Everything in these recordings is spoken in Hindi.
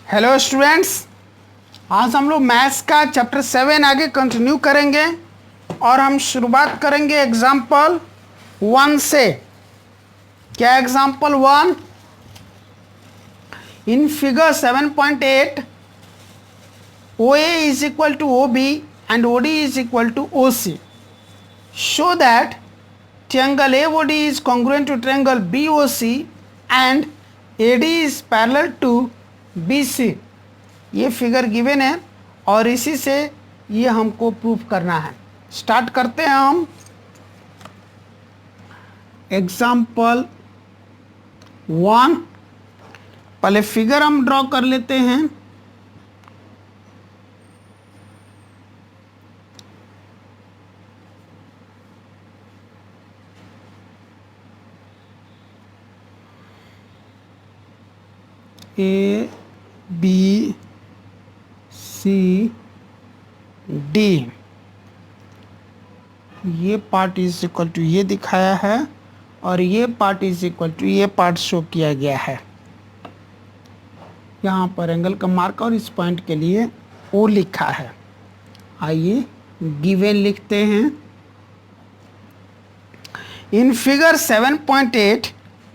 हेलो स्टूडेंट्स, आज हम लोग मैथ्स का चैप्टर 7 आगे कंटिन्यू करेंगे और हम शुरुआत करेंगे एग्जाम्पल 1 से। क्या example 1? In figure 7.8 OA is equal to OB and OD is equal to OC. Show that triangle AOD is congruent to triangle BOC and AD is parallel to BC. ये फिगर गिवन है और इसी से ये हमको प्रूफ करना है। स्टार्ट करते हैं हम एग्जाम्पल 1। पहले फिगर हम ड्रॉ कर लेते हैं। ए बी सी डी, ये पार्ट इज इक्वल टू ये दिखाया है और ये पार्ट इज इक्वल टू ये पार्ट शो किया गया है। यहाँ पर एंगल का मार्क और इस पॉइंट के लिए ओ लिखा है। आइए गिवन लिखते हैं। In figure 7.8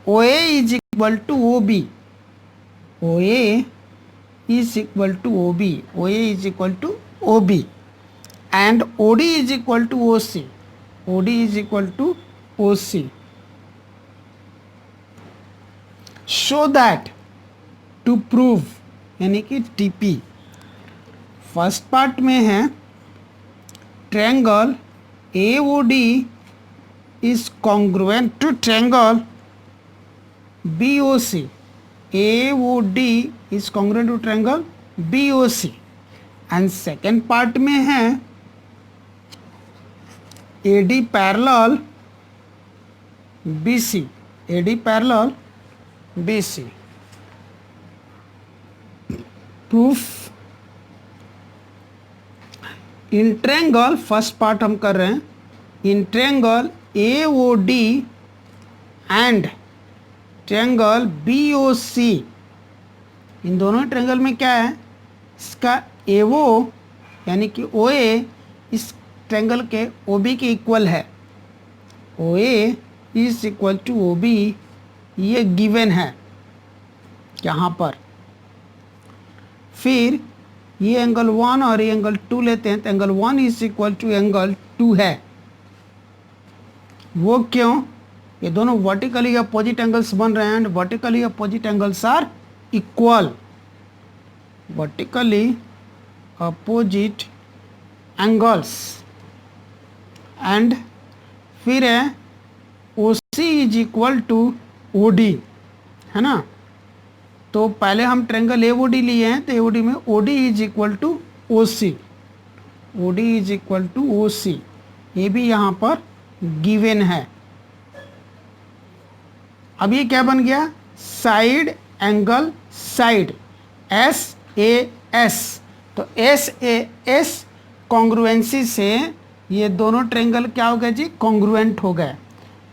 OA is equal to OB, OA is equal to OB, OA is equal to OB and OD is equal to OC, OD is equal to OC. Show that, to prove, यानी कि TP। फर्स्ट पार्ट में है triangle AOD is congruent to triangle BOC, AOD is congruent to triangle BOC and second part में है AD parallel BC, AD parallel BC। Proof in triangle, first part हम कर रहे हैं, in triangle AOD and triangle BOC, इन दोनों ट्रायंगल में क्या है, इसका AO यानी कि OA इस ट्रायंगल के OB के इक्वल है। OA is equal to OB, ये गिवन है यहाँ पर। फिर ये एंगल 1 और ये एंगल 2 लेते हैं तो angle 1 is equal to angle 2 है। वो क्यों? ये दोनों वर्टिकली अपोजिट एंगल्स बन रहे हैं and vertically opposite angles are equal, vertically opposite angles. And फिर है OC is equal to OD, है ना। तो पहले हम ट्रायंगल AOD लिए हैं तो AOD में OD is equal to OC, OD is equal to OC, ये भी यहाँ पर गिवन है। अब ये क्या बन गया, साइड एंगल साइड SAS। तो SAS कॉन्ग्रुएंसी से ये दोनों ट्रायंगल क्या हो गए जी, कॉन्ग्रुएंट हो गए।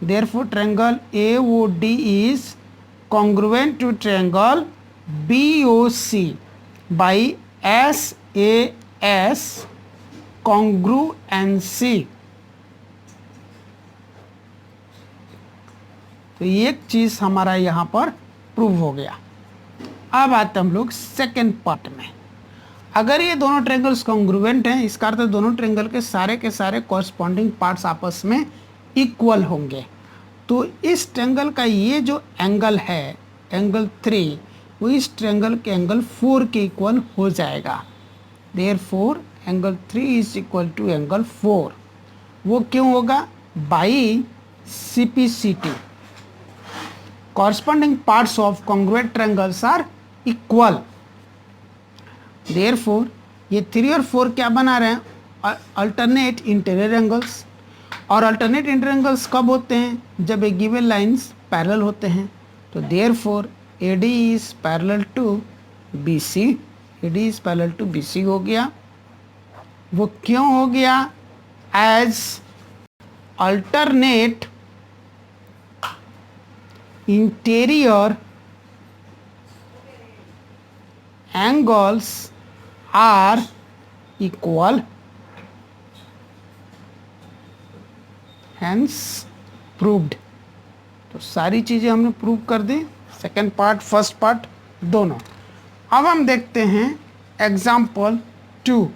Therefore triangle AOD is congruent to triangle BOC by SAS congruency. तो एक चीज हमारा यहाँ पर प्रूव हो गया। अब आते हम लोग सेकेंड पार्ट में। अगर ये दोनों ट्रायंगल्स कॉन्ग्रुएंट हैं, इसका अर्थ दोनों ट्रायंगल के सारे कॉरस्पॉन्डिंग पार्ट्स आपस में इक्वल होंगे। तो इस ट्रायंगल का ये जो एंगल है, एंगल 3, वो इस ट्रायंगल के एंगल 4 के इक्वल हो जाएगा। Therefore angle 3 is equal to angle 4। वो क्यों होगा? By CPCT, corresponding parts of congruent triangles are equal। therefore ये 3 और 4 क्या बना रहे हैं, अल्टरनेट इंटीरियर एंगल्स। और अल्टरनेट इंटीरियर एंगल्स कब होते हैं, जब ये गिवन लाइंस पैरेलल होते हैं। तो therefore AD is parallel to BC, AD is parallel to BC हो गया। वो क्यों हो गया? As alternate interior angles are equal, hence proved। तो सारी चीजें हमने प्रूव कर दी, सेकेंड पार्ट फर्स्ट पार्ट दोनों। अब हम देखते हैं example 2।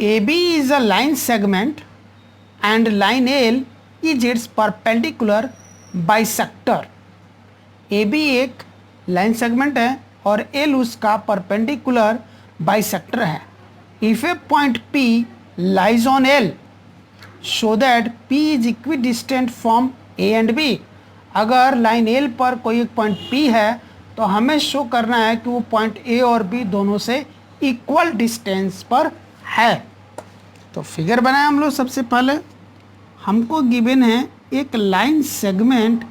AB is a line segment and line L is its perpendicular bisector। AB एक लाइन सेगमेंट है और L उसका परपेंडिकुलर बाइसेक्टर है। If a point P lies on L, show that P is equidistant from A and B। अगर लाइन L पर कोई एक पॉइंट P है तो हमें शो करना है कि वो पॉइंट A और B दोनों से इक्वल डिस्टेंस पर है। तो फिगर बनाए हम लोग। सबसे पहले हमको गिवन है एक लाइन सेगमेंट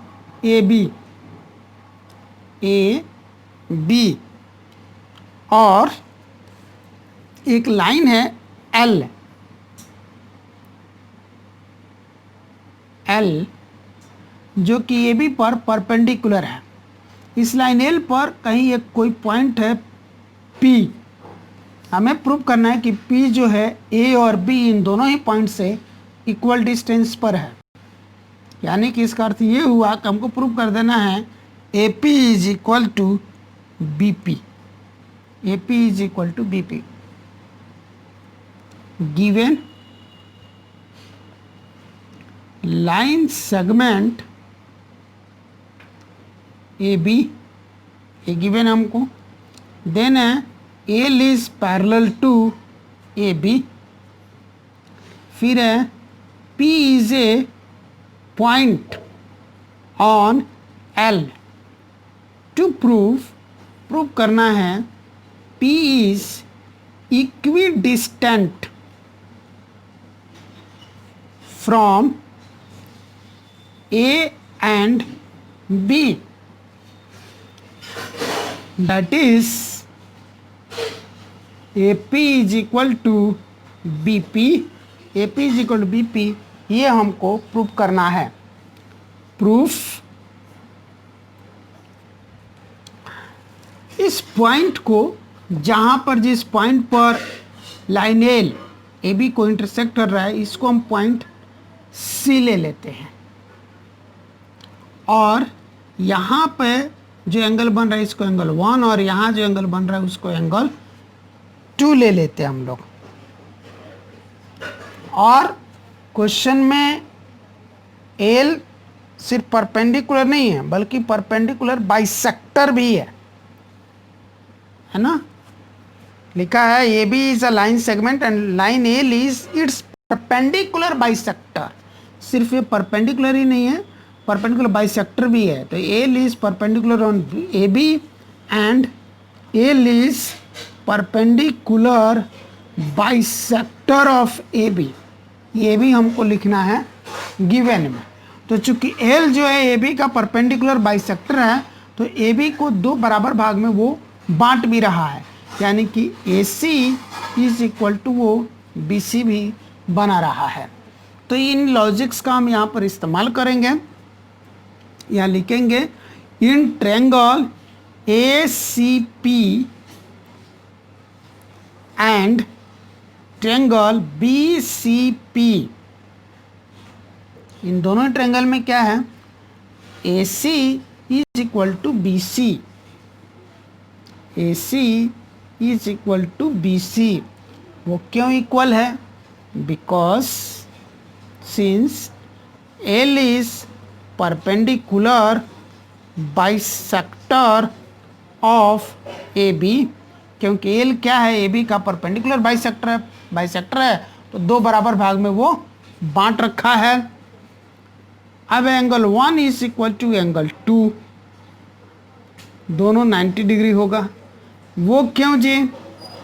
ए बी और एक लाइन है एल जो कि ए बी पर परपेंडिकुलर है। इस लाइन एल पर कहीं एक कोई पॉइंट है पी। हमें प्रूव करना है कि P जो है A और B इन दोनों ही पॉइंट से इक्वल डिस्टेंस पर है। यानी कि इसका अर्थ ये हुआ कि हमको प्रूव कर देना है AP is equal to BP। AP is equal to BP। Given line segment AB, ये गिवन हमको। देन है L is parallel to AB। फिर है P is a point on L। to prove करना है P is equidistant from A and B, that is AP is equal to BP। AP is equal to BP, ये हमको प्रूफ करना है। प्रूफ इस पॉइंट को, जहां पर जिस पॉइंट पर लाइन एल AB को इंटरसेक्ट कर रहा है, इसको हम पॉइंट C ले लेते हैं और यहाँ पे जो एंगल बन रहा है इसको एंगल 1 और यहाँ जो एंगल बन रहा है उसको एंगल 2 ले लेते हैं हम लोग। और क्वेश्चन में एल सिर्फ परपेंडिकुलर नहीं है बल्कि परपेंडिकुलर बाइसेक्टर भी है ना। लिखा है A B is a line segment and line L is its perpendicular bisector. सिर्फ ये परपेंडिकुलर ही नहीं है, परपेंडिकुलर बाइसेक्टर भी है। तो L is perpendicular on A B and L is perpendicular bisector of A B. ये भी हमको लिखना है गिवन में। तो चूंकि एल जो है ए बी का परपेंडिकुलर बाइसेक्टर है तो ए बी को दो बराबर भाग में वो बांट भी रहा है, यानी कि ए सी इज इक्वल टू वो बी सी भी बना रहा है। तो इन लॉजिक्स का हम यहाँ पर इस्तेमाल करेंगे। यहाँ लिखेंगे in triangle A C P and triangle B C P, इन दोनों ट्रायंगल में क्या है, A C is equal to B C. A C is equal to B C. वो क्यों इक्वल है? Because since L is perpendicular bisector of A B, क्योंकि एल क्या है, ए बी का परपेंडिकुलर बाइसेक्टर है तो दो बराबर भाग में वो बांट रखा है। अब angle 1 is equal to angle 2, दोनों 90 डिग्री होगा। वो क्यों जी?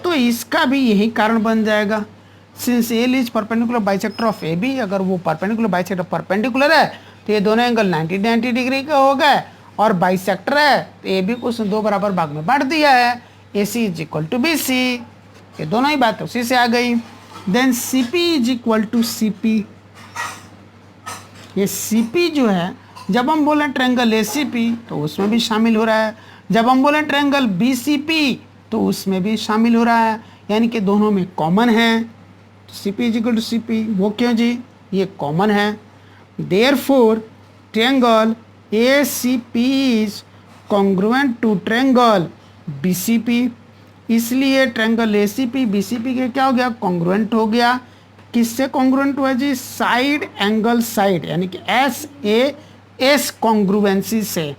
तो इसका भी यही कारण बन जाएगा। Since L is perpendicular bisector of A B, अगर वो परपेंडिकुलर बाइसेक्टर परपेंडिकुलर है तो ये दोनों एंगल 90 डिग्री का हो गए और बाइसेक्टर है तो ए बी को उसने दो बराबर भाग में बांट दिया है। A C is equal to B C, ये दोनों ही बात उसी से आ गई। Then C P is equal to C P. ये सी पी जो है, जब हम बोलें ट्रायंगल ए सी पी तो उसमें भी शामिल हो रहा है, जब हम बोलें ट्रायंगल बी सी पी तो उसमें भी शामिल हो रहा है, यानी कि दोनों में कॉमन है। C P is equal to C P, वो क्यों जी, ये कॉमन है। Therefore triangle A C P is congruent to triangle B C P. इसलिए triangle A C P B C P के क्या हो गया, कॉन्ग्रुएंट हो गया। किससे कॉन्ग्रुएंट हुआ जी, साइड एंगल साइड, यानी कि एस ए एस कॉन्ग्रुएंसी से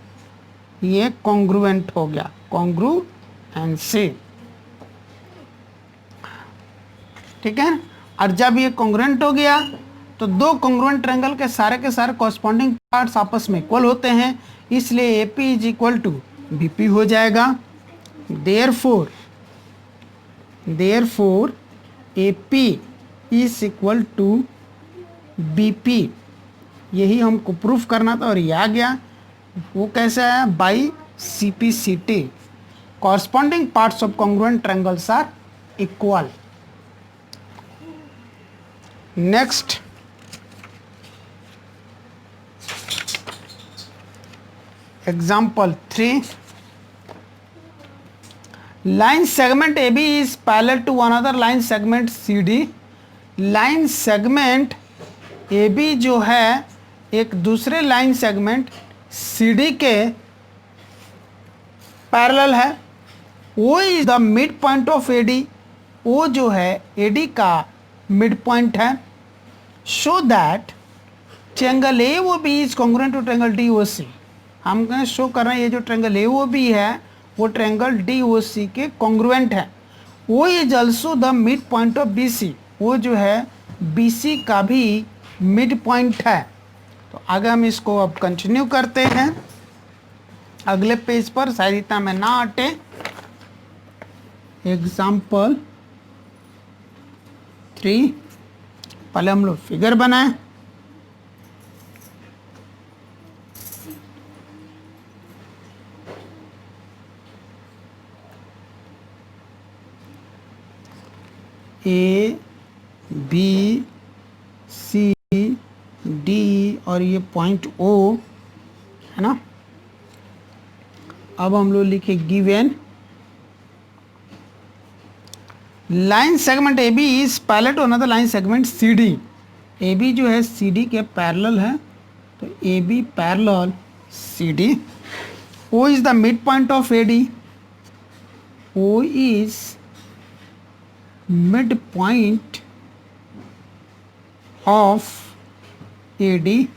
ये कॉन्ग्रुएंट हो गया, कॉन्ग्रुएंसी, ठीक है। और जब ये कॉन्ग्रुएंट हो गया तो दो कॉन्ग्रुएंट ट्रायंगल के सारे कॉरस्पॉन्डिंग पार्ट्स आपस में इक्वल होते हैं, इसलिए A P is equal to B P हो जाएगा। Therefore A P is equal to B P, यही हमको प्रूफ करना था और ये आ गया। वो कैसे आया, by C P C T, corresponding parts of congruent triangles are equal. Next, example 3, line segment A B is parallel to another line segment C D. Line segment A B जो है एक दूसरे लाइन सेगमेंट सी डी के पैरेलल है। O is the mid point of A D, O जो है ए डी का मिड पॉइंट है। Show that triangle A O B is congruent to triangle D O C. हम कहें शो कर रहे हैं ये जो ट्रायंगल ए ओ बी है वो ट्रायंगल डी ओ सी के कॉन्ग्रुएंट है। O is also the mid point of B C, O जो है बी सी का भी मिड पॉइंट है। तो आगे हम इसको अब कंटिन्यू करते हैं अगले पेज पर, शायद इतना में ना हटे। एग्जाम्पल 3, पहले हम लोग फिगर बनाएं। ए बी सी डी और ये पॉइंट ओ है ना। अब हम लोग लिखे given line segment A B is parallel to another line segment C D. A B जो है सी डी के पैरेलल है, तो A B parallel C D. O is the mid point of A D, O is mid point of A D.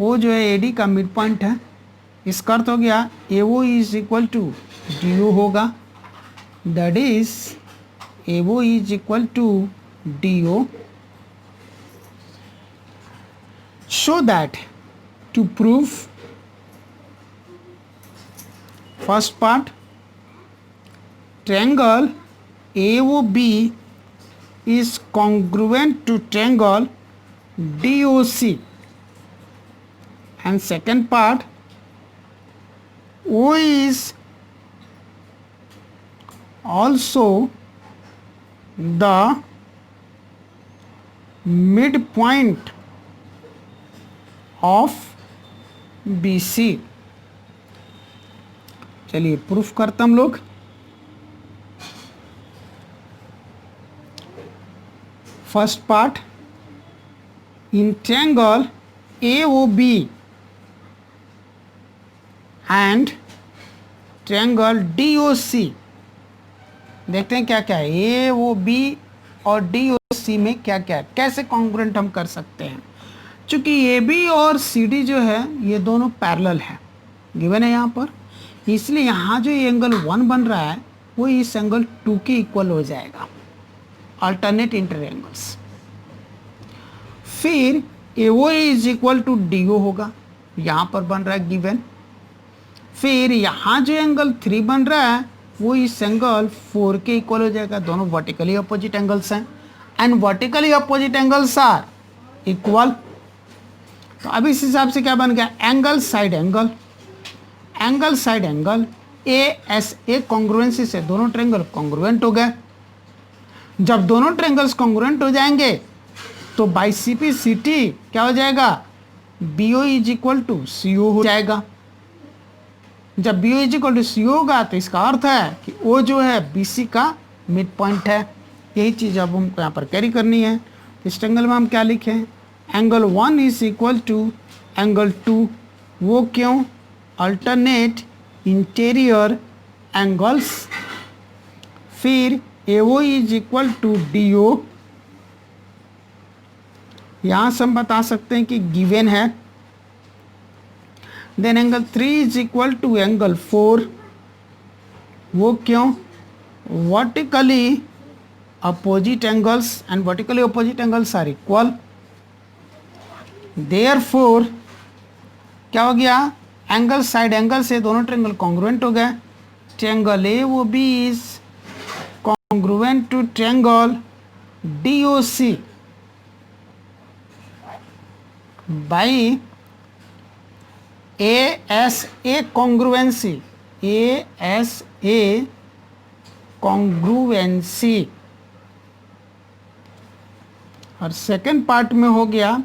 O जो है ए डी का मिड पॉइंट है। इसका अर्थ हो गया A O is equal to D O होगा, that is a O is equal to D O. Show that, to prove, first part, triangle AOB is congruent to triangle DOC, and second part, O is also the midpoint of BC। चलिए प्रूफ करते हम लोग। First part, in triangle AOB and triangle DOC, देखते हैं क्या क्या है AOB और DOC में क्या क्या है, कैसे कॉन्ग्रुएंट हम कर सकते हैं। चूंकि AB और CD जो है ये दोनों पैरेलल है, गिवन है यहाँ पर, इसलिए यहाँ जो ये एंगल 1 बन रहा है वो इस एंगल 2 के इक्वल हो जाएगा, अल्टरनेट इंटर एंगल्स। फिर AO is equal to DO होगा, यहाँ पर बन रहा है गिवन। फिर यहाँ जो एंगल 3 बन रहा है वो इस एंगल 4 के इक्वल हो जाएगा, दोनों वर्टिकली अपोजिट एंगल्स हैं, and vertically opposite angles are equal. तो अब इस हिसाब से क्या बन गया, angle side angle, angle side angle ASA congruency से दोनों ट्रायंगल कॉन्ग्रुएंट हो गए। जब दोनों ट्रेंगल्स कॉन्ग्रुएंट हो जाएंगे तो by C P C T क्या हो जाएगा, B O is equal to C O हो जाएगा। जब B O is equal to C O होगा तो इसका अर्थ है कि ओ जो है बी सी का मिड पॉइंट है। यही चीज़ अब हमको यहाँ पर कैरी करनी है। इस ट्रेंगल में हम क्या लिखें, angle 1 is equal to angle 2। वो क्यों, अल्टरनेट इंटीरियर एंगल्स। फिर A O is equal to D O, यहाँ से हम बता सकते हैं कि गिवन है। Then angle 3 is equal to angle 4। वो क्यों, vertically opposite angles and vertically opposite angles are equal. Therefore क्या हो गया, एंगल साइड एंगल से दोनों ट्रेंगल कॉन्ग्रुएंट हो गए। Triangle A O B is congruent to triangle D O C by A S A congruency, A S A congruency. और सेकेंड पार्ट में हो गया,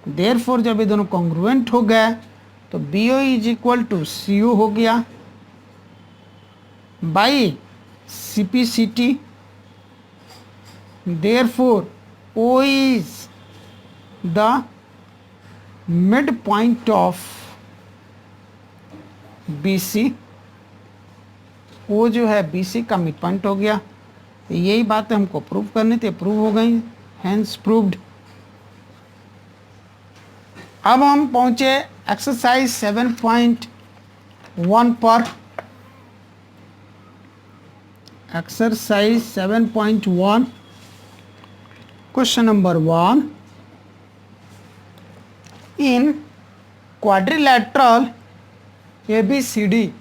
देयरफॉर जब ये दोनों कॉन्ग्रुएंट हो गए तो B O is equal to C O हो गया by C P C T. Therefore O is the mid point of B C. O जो है बी सी का मिड पॉइंट हो गया। तो यही बातें हमको प्रूव करनी थी, प्रूव हो गई, हैंस प्रूव्ड। अब हम पहुंचे एक्सरसाइज 7.1 पर। Exercise 7.1 question number 1, in quadrilateral A B C D.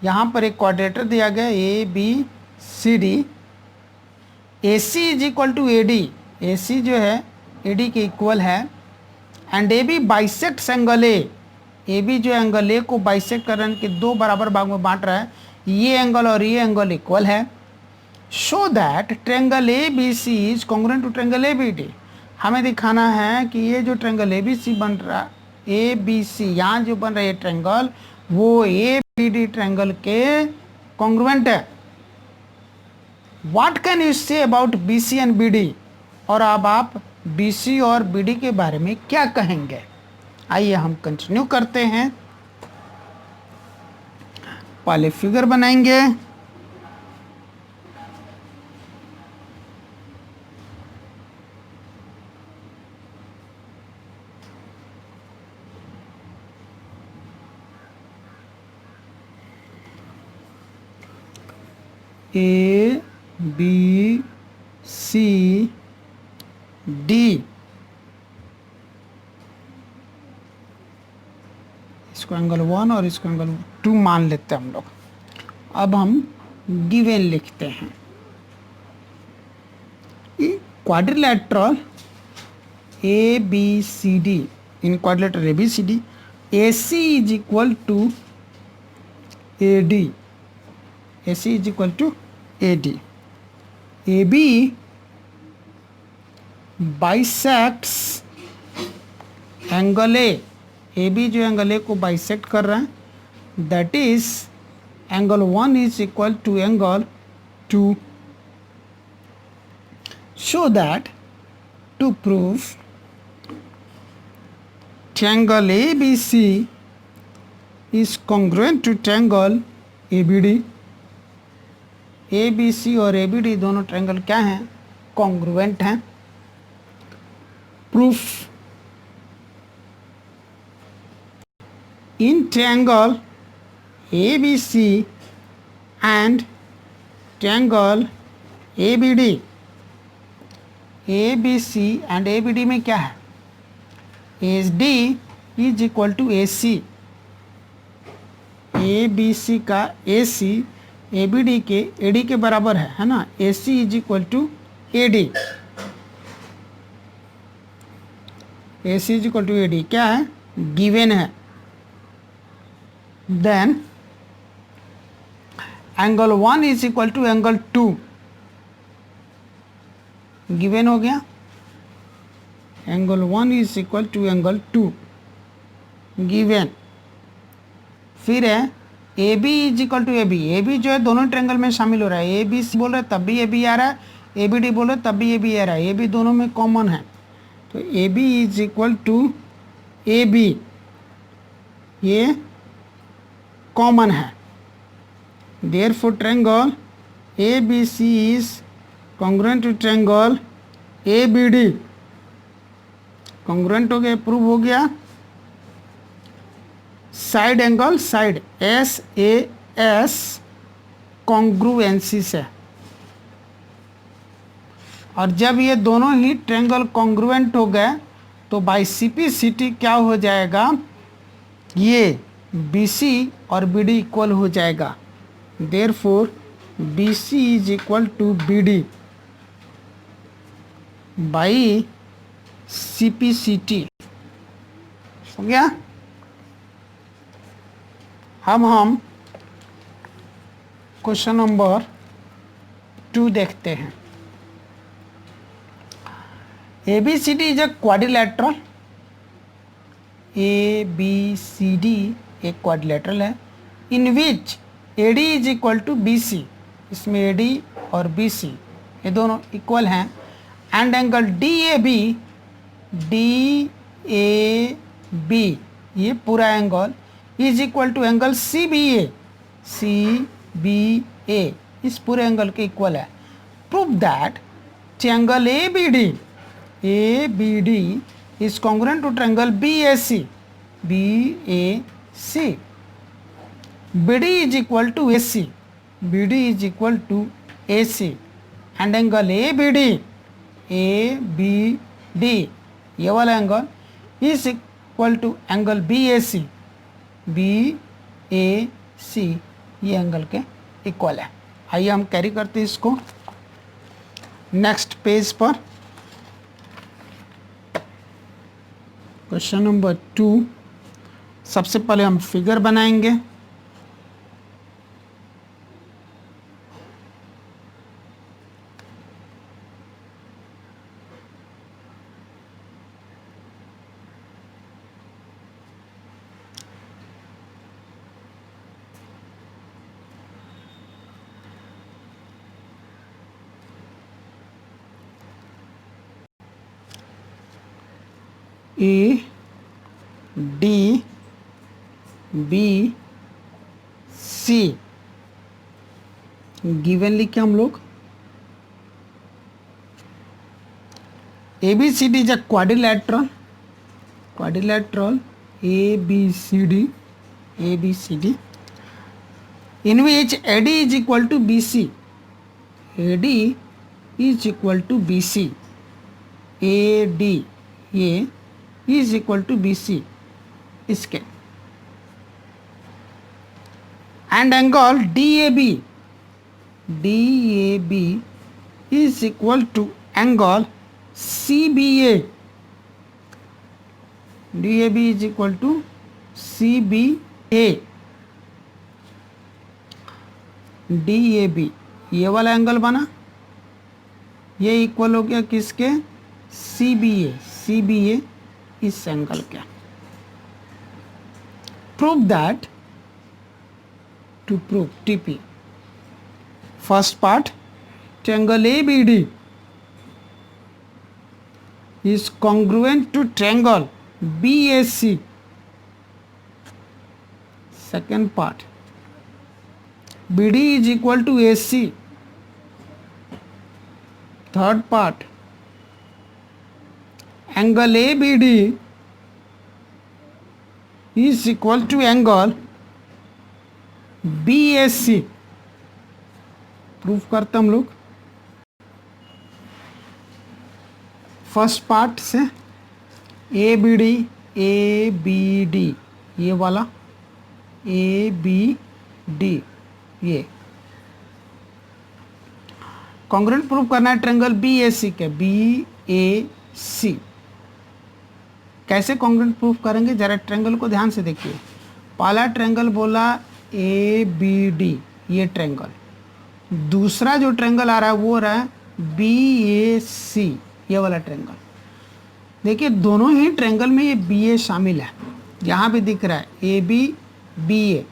यहाँ पर एक क्वाड्रेटर दिया गया A B C D. A C is equal to A D, A C जो है ए डी के इक्वल है। And A B bisects angle A B जो एंगल ए को बाइसेक्ट करने के दो बराबर भाग में बांट रहा है। ये एंगल और ये एंगल इक्वल है। Show that triangle A B C is congruent to triangle A B D. हमें दिखाना है कि ये जो ट्रेंगल ए बी सी बन रहा, ए बी सी यहाँ जो बन रहा है ट्रेंगल, वो ए बी डी ट्रेंगल के कॉन्ग्रुएंट है। What can you say about B C and B D. और अब आप बी सी और बी डी के बारे में क्या कहेंगे। आइए हम कंटिन्यू करते हैं। पहले फिगर बनाएंगे। ए बी सी डी, इसको एंगल 1 और इसको एंगल 2 मान लेते हैं हम लोग। अब हम गिवन लिखते हैं। Quadrilateral A B C D, in quadrilateral A B C D, A C is equal to A D, A C is equal to A D. A B bisects angle A B जो एंगल ए को बाइसेक्ट कर रहा है, that is angle 1 is equal to angle 2। Show that to prove triangle A B C is congruent to triangle A B D. A B सी और ए बी डी दोनों ट्रायंगल क्या हैं, कॉन्ग्रुएंट हैं। Proof, in triangle ABC and triangle ABD, ABC and ABD में क्या है, AD is equal to AC, ABC का AC ABD के AD के बराबर है ना। AC is equal to AD, AC is equal to AD क्या है, गिवन है। Then angle 1 is equal to angle 2 given हो गया। Angle 1 is equal to angle 2 given. फिर है A B is equal to A B. A B जो है दोनों ट्रेंगल में शामिल हो रहा है। ए बी बोल रहा है तब भी ए बी आ रहा है, ए बी डी बोल रहा है तब भी ए बी आ रहा है, ए बी दोनों में कॉमन है। तो A B is equal to A B, ये कॉमन है। Therefore triangle A B C is congruent to triangle A B D. Congruent हो गया, प्रूव हो गया। Side angle, side S A S congruency से। और जब ये दोनों ही ट्रायंगल कॉन्ग्रुएंट हो गए तो बाई सीपीसीटी क्या हो जाएगा, ये बीसी और बीडी इक्वल हो जाएगा। Therefore BC is equal to BD by CPCT. हो गया। अब हम क्वेश्चन नंबर 2 देखते हैं। ABCD is a quadrilateral. ABCD एक क्वाड्रिलेटरल है in which AD is equal to BC। इसमें AD और BC ये दोनों इक्वल हैं। एंड एंगल DAB ये पूरा angle is equal to angle CBA इस पूरे एंगल के इक्वल है। Prove that triangle ABD is congruent to triangle BAC BD is equal to AC and angle ABD ये वाला angle is equal to angle BAC ये एंगल के इक्वल है। आइए हम कैरी करते हैं इसको नेक्स्ट पेज पर। Question number 2। सबसे पहले हम फिगर बनाएंगे। ADBC गिवन लिखे हम लोग। ABCD is a quadrilateral ABCD in which AD is equal to BC AD ये is equal to BC इसके। And angle DAB is equal to angle CBA DAB is equal to CBA DAB ये वाला एंगल बना, ये इक्वल हो गया किसके, CBA इस एंगल के। Prove that to prove TP first part triangle ABD is congruent to triangle BAC। second part BD is equal to AC। third part angle ABD is equal to angle BAC। Proof करते हम लोग फर्स्ट पार्ट से। ABD ये वाला ABD ये कॉन्ग्रुएंट प्रूफ करना है ट्रायंगल BAC के BAC। कैसे कॉन्ग्रुएंट प्रूफ करेंगे, जरा ट्रायंगल को ध्यान से देखिए। पहला ट्रायंगल बोला ABD ये ट्रेंगल। दूसरा जो ट्रेंगल आ रहा है वो हो रहा है BAC, ये वाला ट्रेंगल। देखिए दोनों ही ट्रेंगल में ये BA शामिल है, यहाँ भी दिख रहा है AB BA,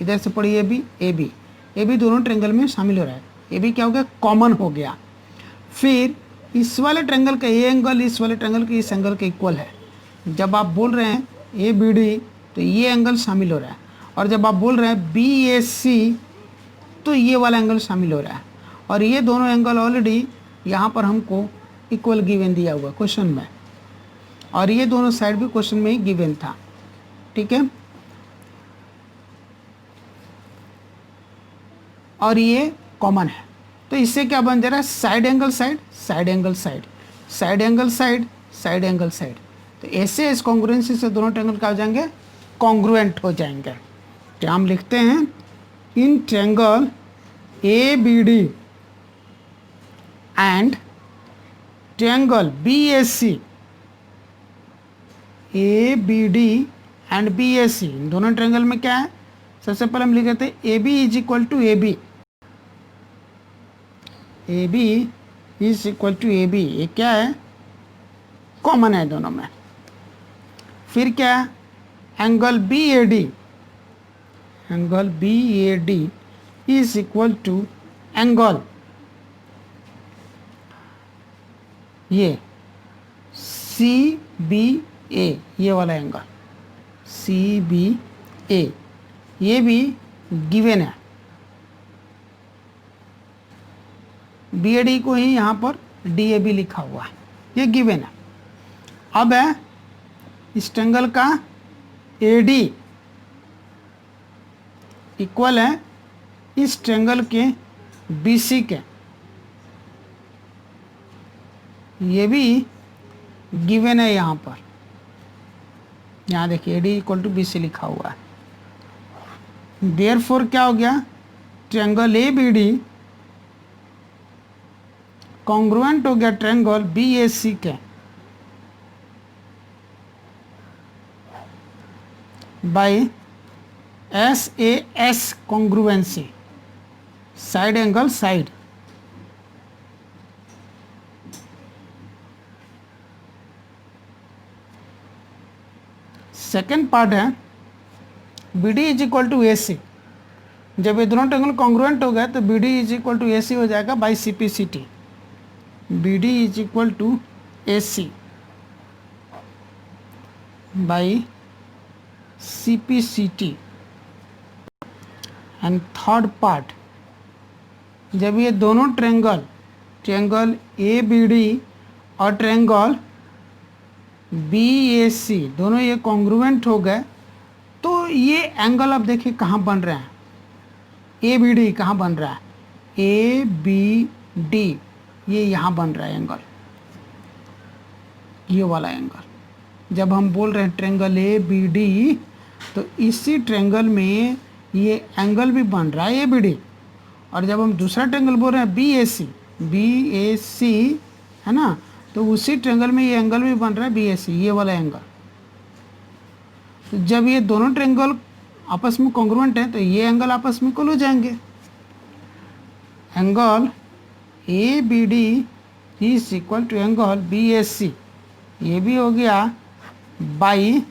इधर से पढ़िए AB दोनों ट्रेंगल में शामिल हो रहा है। AB क्या हो गया, कॉमन हो गया। फिर इस वाले ट्रेंगल का ये एंगल इस वाले ट्रेंगल के इस एंगल के इक्वल है। जब आप बोल रहे हैं ABD तो ये एंगल शामिल हो रहा है, और जब आप बोल रहे हैं BAC तो ये वाला एंगल शामिल हो रहा है। और ये दोनों एंगल ऑलरेडी यहाँ पर हमको इक्वल गिवन दिया हुआ क्वेश्चन में, और ये दोनों साइड भी क्वेश्चन में ही गिवन था। ठीक है, और ये कॉमन है, तो इससे क्या बन जा रहा है, side angle side, side angle side, side angle side, side angle side. तो ऐसे इस कॉन्ग्रुएंसी से दोनों ट्रेंगल क्या हो जाएंगे, कॉन्ग्रुएंट हो जाएंगे। तो हम लिखते हैं in triangle ABD and triangle BAC, ABD and BAC, इन दोनों ट्रेंगल में क्या है, सबसे पहले हम लिख देते हैं AB is equal to AB, AB is equal to AB, ये क्या है, कॉमन है दोनों में। फिर क्या है, angle BAD, angle BAD is equal to angle ये CBA, ये वाला एंगल CBA, ये भी गिवन है। BAD को ही यहाँ पर DAB लिखा हुआ है, ये गिवन है। अब है इस ट्रेंगल का AD इक्वल है इस ट्रेंगल के BC के, ये भी गिवन है यहाँ पर। यहाँ देखिए AD इक्वल टू BC लिखा हुआ है। देयरफॉर क्या हो गया, ट्रेंगल ABD कॉन्ग्रुएंट हो गया ट्रेंगल BAC के by SAS congruency, side angle side. Second part है BD is equal to AC। जब ये दोनों ट्रेंगल कॉन्ग्रुएंट हो गए तो BD is equal to AC हो जाएगा by CPCT। BD is equal to AC by CPCT। And third part, जब ये दोनों ट्रेंगल ABD और ट्रेंगल BAC दोनों ये कॉन्ग्रुएंट हो गए तो ये एंगल अब देखिए कहाँ बन रहे हैं, ABD कहाँ बन रहा है, ABD, ये यहाँ बन रहा है एंगल, ये वाला एंगल। जब हम बोल रहे हैं ट्रेंगल ABD तो इसी ट्रेंगल में ये एंगल भी बन रहा है ABD, और जब हम दूसरा ट्रेंगल बोल रहे हैं BAC है ना, तो उसी ट्रेंगल में ये एंगल भी बन रहा है BAC, ये वाला एंगल। तो जब ये दोनों ट्रेंगल आपस में कॉन्ग्रुएंट हैं तो ये एंगल आपस में इक्वल हो जाएंगे। Angle ABD is equal to angle BAC, ये भी हो गया बाई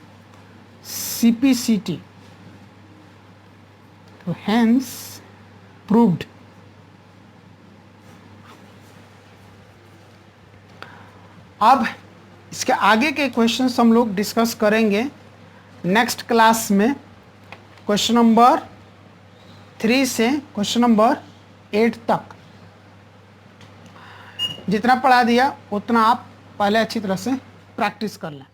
CPCT। तो हेंस प्रूव्ड। अब इसके आगे के क्वेश्चंस हम लोग डिस्कस करेंगे नेक्स्ट क्लास में, क्वेश्चन नंबर 3 से क्वेश्चन नंबर 8 तक। जितना पढ़ा दिया उतना आप पहले अच्छी तरह से प्रैक्टिस कर लें।